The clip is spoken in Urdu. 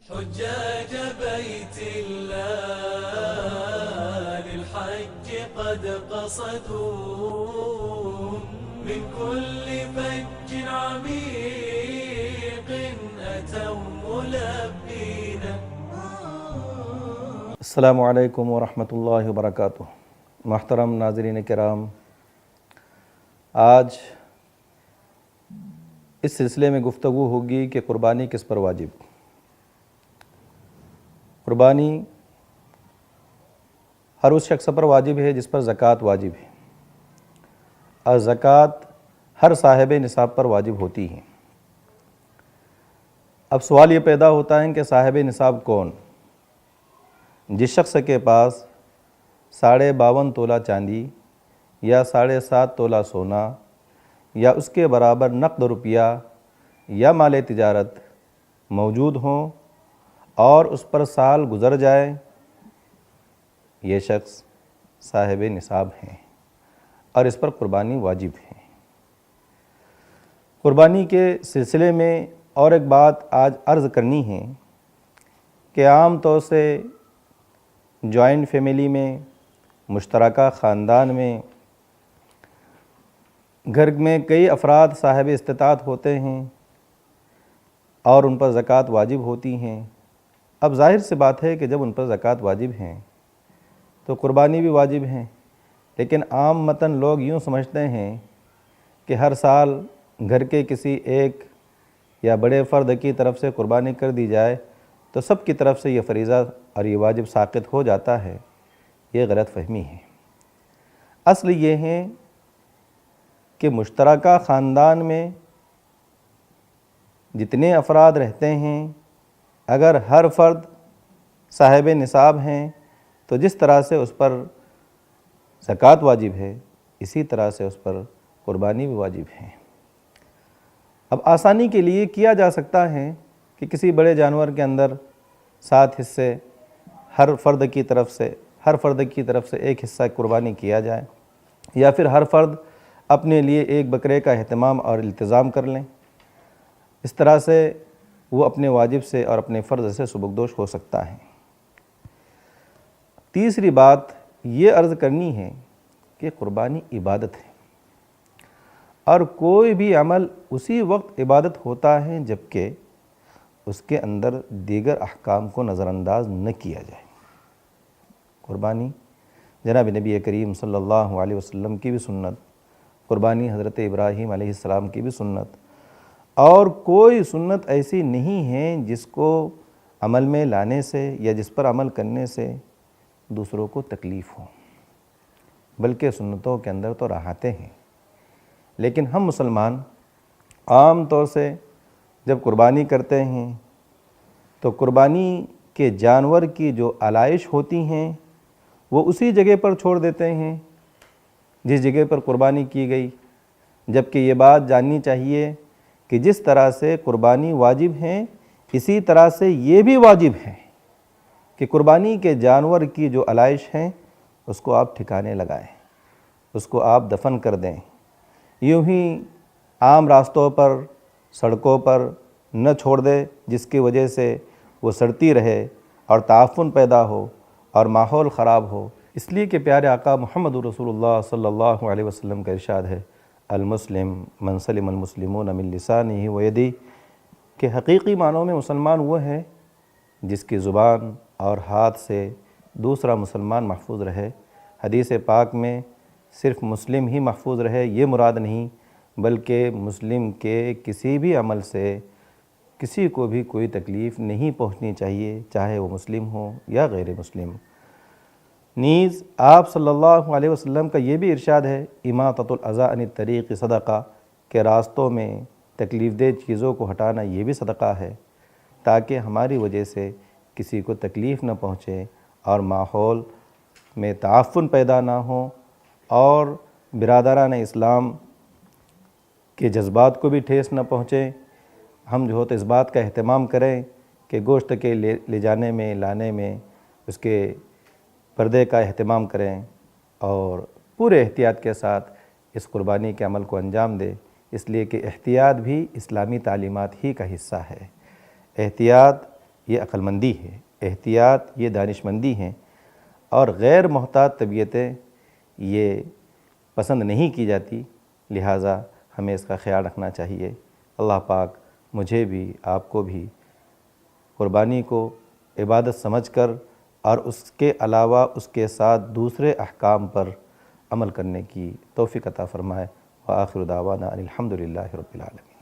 حجاج بيت الله للحج قد قصدوا من كل فج عميق أتوا ملبين. السلام علیکم ورحمۃ اللہ وبرکاتہ۔ محترم ناظرین کرام، آج اس سلسلے میں گفتگو ہوگی کہ قربانی کس پر واجب۔ قربانی ہر اس شخص پر واجب ہے جس پر زکوٰۃ واجب ہے، اور زکوٰۃ ہر صاحب نصاب پر واجب ہوتی ہے۔ اب سوال یہ پیدا ہوتا ہے کہ صاحب نصاب کون؟ جس شخص کے پاس 52.5 تولہ چاندی یا 7.5 تولہ سونا یا اس کے برابر نقد روپیہ یا مال تجارت موجود ہوں اور اس پر سال گزر جائے، یہ شخص صاحب نصاب ہیں اور اس پر قربانی واجب ہے۔ قربانی کے سلسلے میں اور ایک بات آج عرض کرنی ہے کہ عام طور سے جوائنٹ فیملی میں، مشترکہ خاندان میں، گھر میں کئی افراد صاحب استطاعت ہوتے ہیں اور ان پر زکوٰۃ واجب ہوتی ہیں۔ اب ظاہر سی بات ہے کہ جب ان پر زکوٰۃ واجب ہیں تو قربانی بھی واجب ہیں، لیکن عام متن لوگ یوں سمجھتے ہیں کہ ہر سال گھر کے کسی ایک یا بڑے فرد کی طرف سے قربانی کر دی جائے تو سب کی طرف سے یہ فریضہ اور یہ واجب ساقط ہو جاتا ہے۔ یہ غلط فہمی ہے۔ اصل یہ ہے کہ مشترکہ خاندان میں جتنے افراد رہتے ہیں، اگر ہر فرد صاحب نصاب ہیں تو جس طرح سے اس پر زکوٰۃ واجب ہے، اسی طرح سے اس پر قربانی بھی واجب ہے۔ اب آسانی کے لیے کیا جا سکتا ہے کہ کسی بڑے جانور کے اندر 7 حصے ہر فرد کی طرف سے ایک حصہ قربانی کیا جائے، یا پھر ہر فرد اپنے لیے ایک بکرے کا اہتمام اور التزام کر لیں۔ اس طرح سے وہ اپنے واجب سے اور اپنے فرض سے سبکدوش ہو سکتا ہے۔ تیسری بات یہ عرض کرنی ہے کہ قربانی عبادت ہے، اور کوئی بھی عمل اسی وقت عبادت ہوتا ہے جبکہ اس کے اندر دیگر احکام کو نظر انداز نہ کیا جائے۔ قربانی جناب نبی کریم صلی اللہ علیہ وسلم کی بھی سنت، قربانی حضرت ابراہیم علیہ السلام کی بھی سنت، اور کوئی سنت ایسی نہیں ہے جس کو عمل میں لانے سے یا جس پر عمل کرنے سے دوسروں کو تکلیف ہو، بلکہ سنتوں کے اندر تو راحتیں ہیں۔ لیکن ہم مسلمان عام طور سے جب قربانی کرتے ہیں تو قربانی کے جانور کی جو علائش ہوتی ہیں وہ اسی جگہ پر چھوڑ دیتے ہیں جس جگہ پر قربانی کی گئی، جبکہ یہ بات جاننی چاہیے کہ جس طرح سے قربانی واجب ہیں اسی طرح سے یہ بھی واجب ہے کہ قربانی کے جانور کی جو علائش ہیں اس کو آپ ٹھکانے لگائیں، اس کو آپ دفن کر دیں۔ یوں ہی عام راستوں پر، سڑکوں پر نہ چھوڑ دے جس کی وجہ سے وہ سڑتی رہے اور تعفن پیدا ہو اور ماحول خراب ہو۔ اس لیے کہ پیارے آقا محمد رسول اللہ صلی اللہ علیہ وسلم کا ارشاد ہے، المسلم من سلم المسلمون من لسانہ و یدہ، کہ حقیقی معنوں میں مسلمان وہ ہے جس کی زبان اور ہاتھ سے دوسرا مسلمان محفوظ رہے۔ حدیث پاک میں صرف مسلم ہی محفوظ رہے یہ مراد نہیں، بلکہ مسلم کے کسی بھی عمل سے کسی کو بھی کوئی تکلیف نہیں پہنچنی چاہیے، چاہے وہ مسلم ہو یا غیر مسلم۔ نیز آپ صلی اللہ علیہ وسلم کا یہ بھی ارشاد ہے، اماطۃ الاذی عن الطریق صدقہ، کہ راستوں میں تکلیف دہ چیزوں کو ہٹانا یہ بھی صدقہ ہے، تاکہ ہماری وجہ سے کسی کو تکلیف نہ پہنچے اور ماحول میں تعفن پیدا نہ ہو، اور برادران اسلام کے جذبات کو بھی ٹھیس نہ پہنچے۔ ہم جو تو اس بات کا اہتمام کریں کہ گوشت کے لے جانے میں، لانے میں اس کے پردے کا اہتمام کریں اور پورے احتیاط کے ساتھ اس قربانی کے عمل کو انجام دے، اس لیے کہ احتیاط بھی اسلامی تعلیمات ہی کا حصہ ہے۔ احتیاط یہ عقل مندی ہے، احتیاط یہ دانش مندی ہیں، اور غیر محتاط طبیعتیں یہ پسند نہیں کی جاتی، لہٰذا ہمیں اس کا خیال رکھنا چاہیے۔ اللہ پاک مجھے بھی آپ کو بھی قربانی کو عبادت سمجھ کر اور اس کے علاوہ اس کے ساتھ دوسرے احکام پر عمل کرنے کی توفیق عطا فرمائے۔ وآخر دعوانا ان الحمد للہ رب العالمین۔